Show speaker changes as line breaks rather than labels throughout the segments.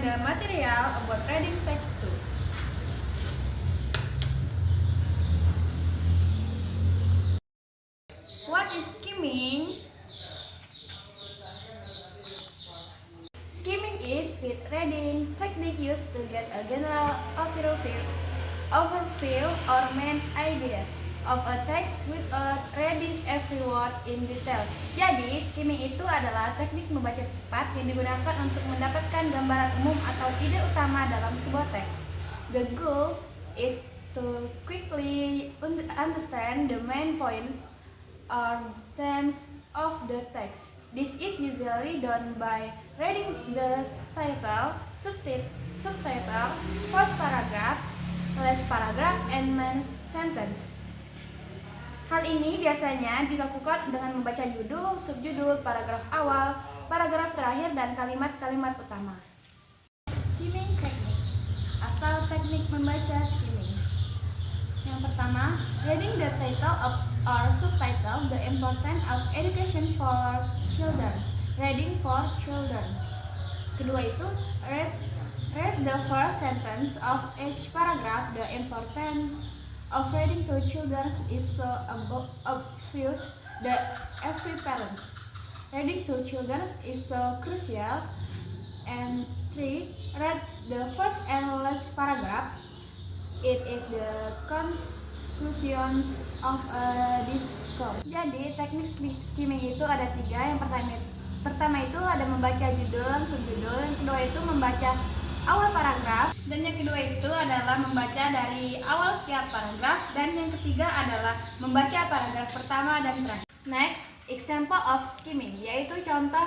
understand the material about reading text too. What is skimming? Skimming is speed reading technique used to get a general overview or main ideas of a text without reading every word in detail. Jadi, skimming itu adalah teknik membaca cepat yang digunakan untuk mendapatkan gambaran umum atau ide utama dalam sebuah teks. The goal is to quickly understand the main points or themes of the text. This is usually done by reading the title, subtitle, first paragraph, last paragraph, and main sentence. Hal ini biasanya dilakukan dengan membaca judul, subjudul, paragraf awal, paragraf terakhir, dan kalimat-kalimat utama. Skimming technique atau teknik membaca skimming. Yang pertama, reading the title or subtitle, the importance of education for children. Reading for children. Kedua itu, read the first sentence of each paragraph. The importance of reading to children is so obvious that every parent. Reading to children is so crucial. And 3. Read the first and last paragraphs. It is the conclusions of a discourse. Jadi teknik skimming itu ada 3. Yang pertama itu ada membaca judul dan subjudul. Yang kedua itu membaca awal paragraf. Dan yang kedua itu adalah membaca dari awal setiap paragraf. Dan yang ketiga adalah membaca paragraf pertama dan terakhir. Next, example of skimming, yaitu contoh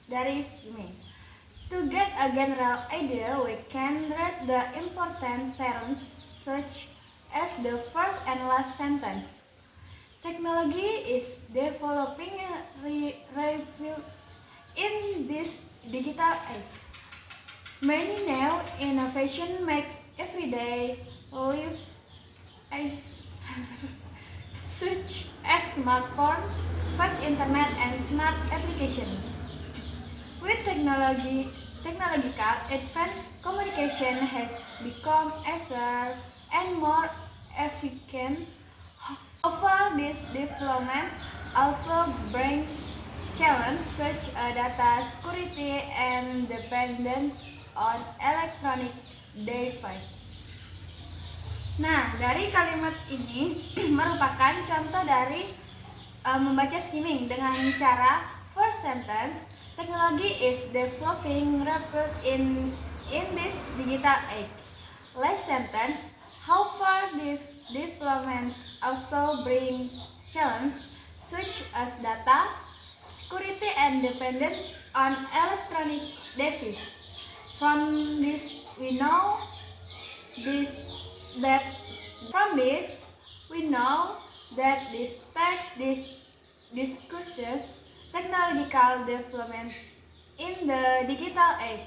dari skimming. To get a general idea, we can read the important terms such as the first and last sentence. Technology is developing rapidly in this digital age. Many new innovations make everyday life such as smartphones, fast internet, and smart applications. With technological advanced communication has become easier and more efficient. However, this development also brings challenges such as data security and dependence on electronic devices. Nah, dari kalimat ini merupakan contoh dari membaca skimming dengan cara first sentence. Technology is developing rapidly in this digital age. Last sentence. However, these developments also brings challenges such as data security and dependence on electronic devices. From this we know that this text discusses technological development in the digital age,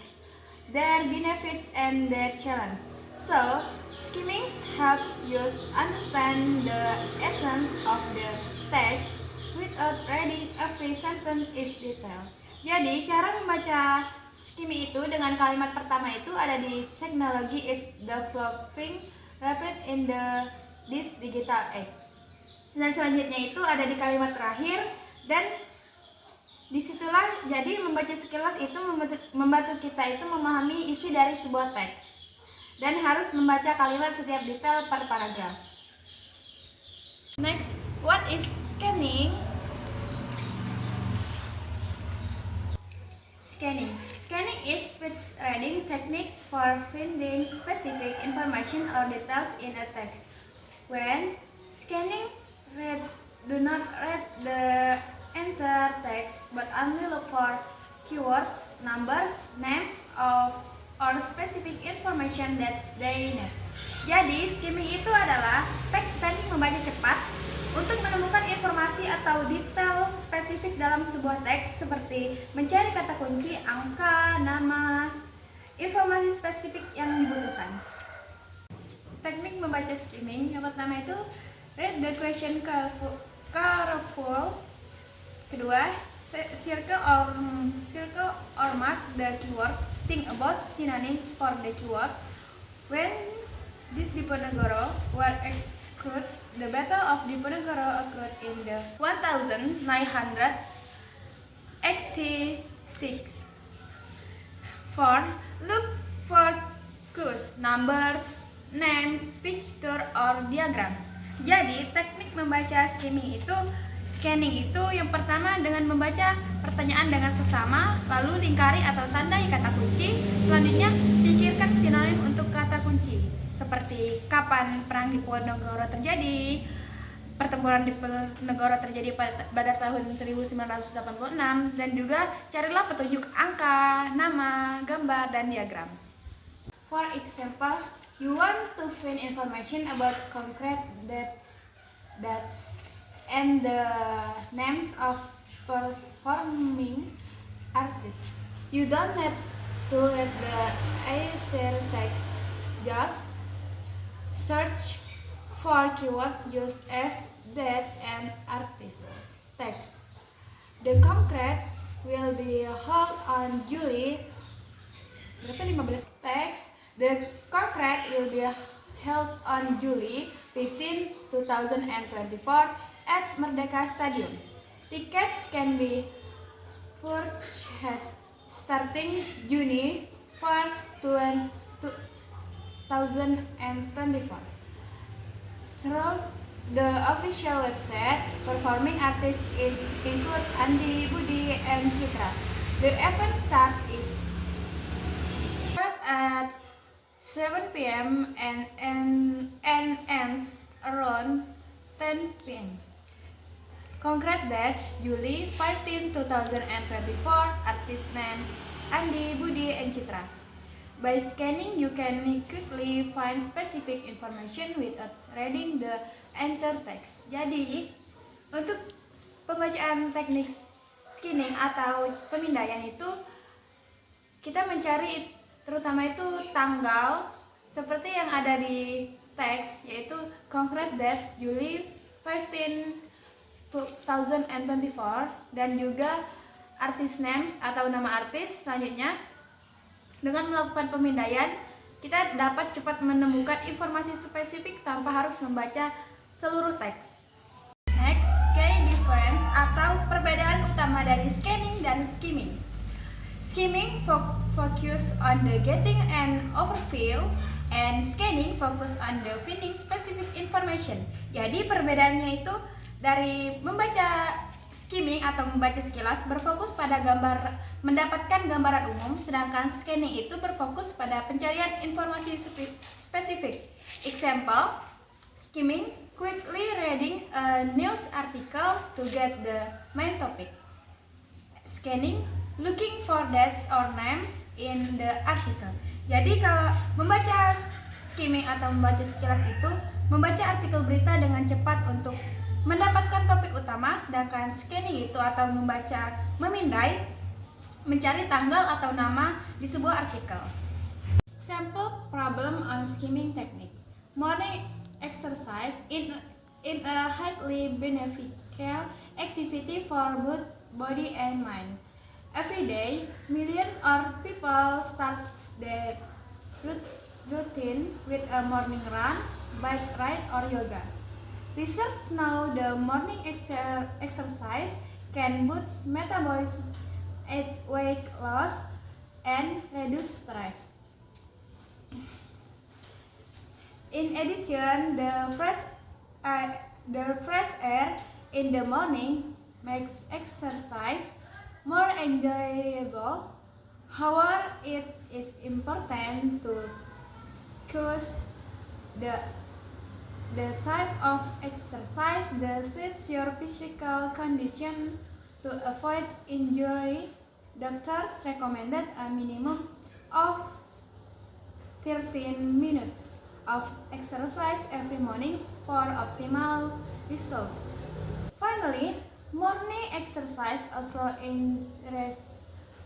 their benefits and their challenges. So, skimming helps you understand the essence of the text without reading every sentence in detail. Jadi, cara membaca skimming itu dengan kalimat pertama itu ada di technology is developing rapid in this digital age. Dan selanjutnya itu ada di kalimat terakhir, dan disitulah jadi membaca sekilas itu membantu kita itu memahami isi dari sebuah teks dan harus membaca kalimat setiap detail per paragraf. Next, what is scanning? Scanning is speech reading technique for finding specific information or details in a text. When scanning readers do not read the entire text but only look for keywords, numbers, names, or specific information that they need. Jadi, skimming itu adalah teknik membaca cepat untuk menemukan informasi atau detail spesifik dalam sebuah teks seperti mencari kata kunci, angka, nama, informasi spesifik yang dibutuhkan. Teknik membaca skimming yang pertama itu read the question careful. Kedua, circle or mark the keywords. Think about synonyms for the keywords. When did Diponegoro were occurred? The Battle of Diponegoro occurred in the 1986. 4. Look for clues, numbers, names, picture, or diagrams. Jadi teknik membaca scanning itu yang pertama dengan membaca pertanyaan dengan seksama, lalu lingkari atau tandai kata kunci. Selanjutnya pikirkan sinonim untuk kata kunci, seperti kapan perang Diponegoro terjadi. Pertempuran Diponegoro terjadi pada tahun 1986, dan juga carilah petunjuk angka, nama, gambar, dan diagram. For example, you want to find information about concrete dates and the names of performing artists. You don't have to read the entire text, just search for keywords used as date and artist text. The concrete will be held on July 15. The concrete will be held on July 15, 2024 at Merdeka Stadium. Tickets can be purchased starting June 1st, 2024 through the official website. Performing artists include Andi, Budi, and Citra. The event start at 7 p.m. and ends around 10 p.m. Concrete dates July 15, 2024. Artist names Andi, Budi, and Citra. By scanning, you can quickly find specific information without reading the entire text. Jadi, untuk pembacaan teknik scanning atau pemindaian itu, kita mencari terutama itu tanggal seperti yang ada di teks, yaitu concrete dates July 15, 2024, dan juga artist names atau nama artis. Selanjutnya, dengan melakukan pemindaian, kita dapat cepat menemukan informasi spesifik tanpa harus membaca seluruh teks. Next, key difference atau perbedaan utama dari scanning dan skimming. Skimming focus on the getting an overview, and scanning focus on the finding specific information. Jadi perbedaannya itu dari membaca skimming atau membaca sekilas berfokus pada mendapatkan gambaran umum, sedangkan scanning itu berfokus pada pencarian informasi spesifik. Example, skimming, quickly reading a news article to get the main topic. Scanning, looking for dates or names in the article. Jadi kalau membaca skimming atau membaca sekilas itu membaca artikel berita dengan cepat untuk mendapatkan topik utama, sedangkan scanning itu atau memindai mencari tanggal atau nama di sebuah artikel. Sample problem on skimming technique. Morning exercise in a highly beneficial activity for both body and mind. Every day, millions of people start their routine with a morning run, bike ride, or yoga. Research now the morning exercise can boost metabolism, aid weight loss, and reduce stress. In addition, the fresh air in the morning makes exercise more enjoyable. However, it is important to choose the type of exercise that suits your physical condition to avoid injury. Doctors recommended a minimum of 13 minutes of exercise every morning for optimal result. Finally, morning exercise also increases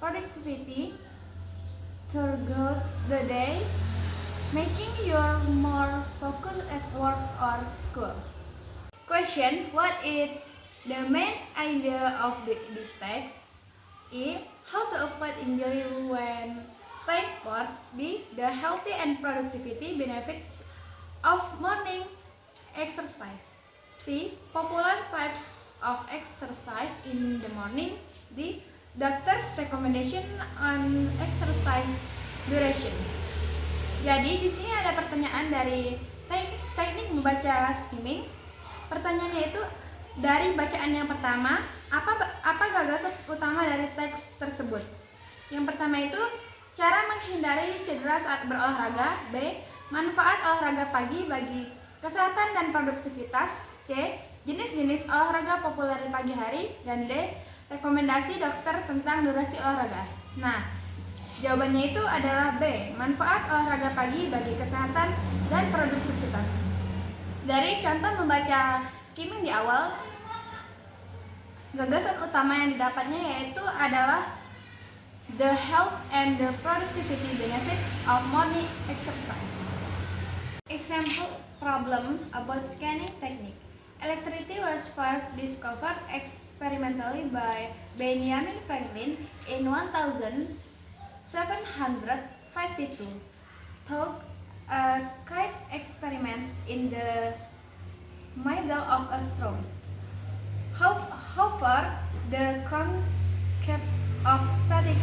productivity throughout the day, making you more focused at work or school. Question: what is the main idea of this text? E. How to avoid injury when playing sports. B. The healthy and productivity benefits of morning exercise. C. Popular types of exercise in the morning. D. Doctor's recommendation on exercise duration. Jadi di sini ada pertanyaan dari teknik membaca skimming. Pertanyaannya itu dari bacaan yang pertama, apa gagasan utama dari teks tersebut? Yang pertama itu cara menghindari cedera saat berolahraga. B. Manfaat olahraga pagi bagi kesehatan dan produktivitas. C. Jenis-jenis olahraga populer di pagi hari. Dan D. Rekomendasi dokter tentang durasi olahraga. Nah, jawabannya itu adalah B. Manfaat olahraga pagi bagi kesehatan dan produktivitas. Dari contoh membaca skimming di awal, gagasan utama yang didapatnya yaitu adalah the health and the productivity benefits of morning exercise. Example problem about scanning technique. Electricity was first discovered experimentally by Benjamin Franklin in 1752 through kite experiments in the middle of a storm. However, the concept of static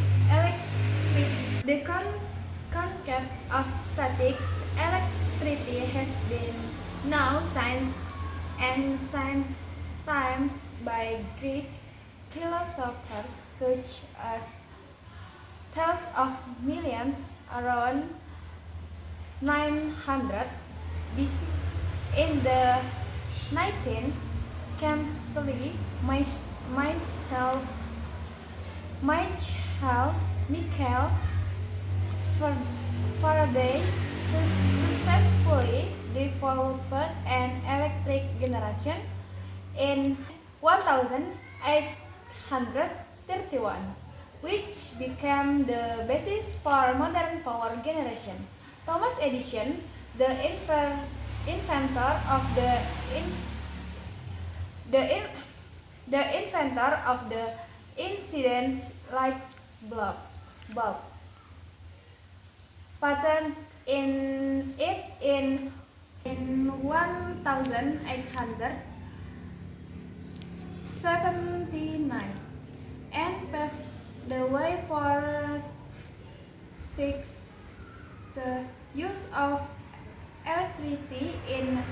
electricity has been now science and science times by Greek philosophers such as Thales of Millions around 900 BC. In the 19th century, Michael Faraday successfully developed an electric generation in 1831, which became the basis for modern power generation. Thomas Edison, the inventor of the incident light bulb, patented it in 1879 and paved the way for the use of electricity in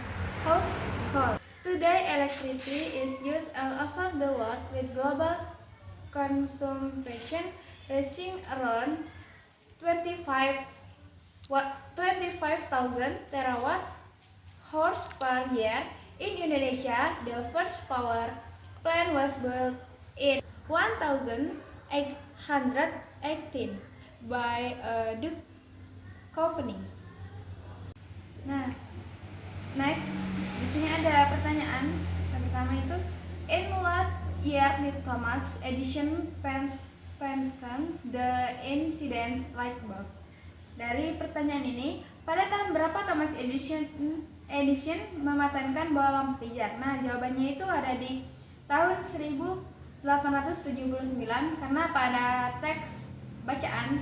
households. Today, electricity is used all over the world with global consumption reaching around 25,000 terawatt hours per year. In Indonesia, the first power plant was built in 1818 by a Dutch company. Nah, next, di sini ada pertanyaan. Yang pertama itu, in what year did Thomas Edison patent the incident light bulb? Dari pertanyaan ini, pada tahun berapa Thomas Edison mematenkan bola lampu pijar? Nah, jawabannya itu ada di tahun 1879 karena pada teks bacaan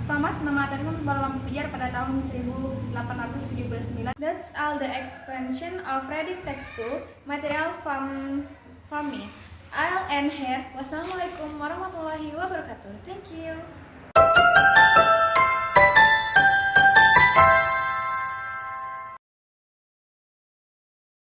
Thomas mematenkan bola lampu pijar pada tahun 1879. That's all the expansion of reading text to material from me. I'll end here. Wassalamualaikum warahmatullahi wabarakatuh. Thank you.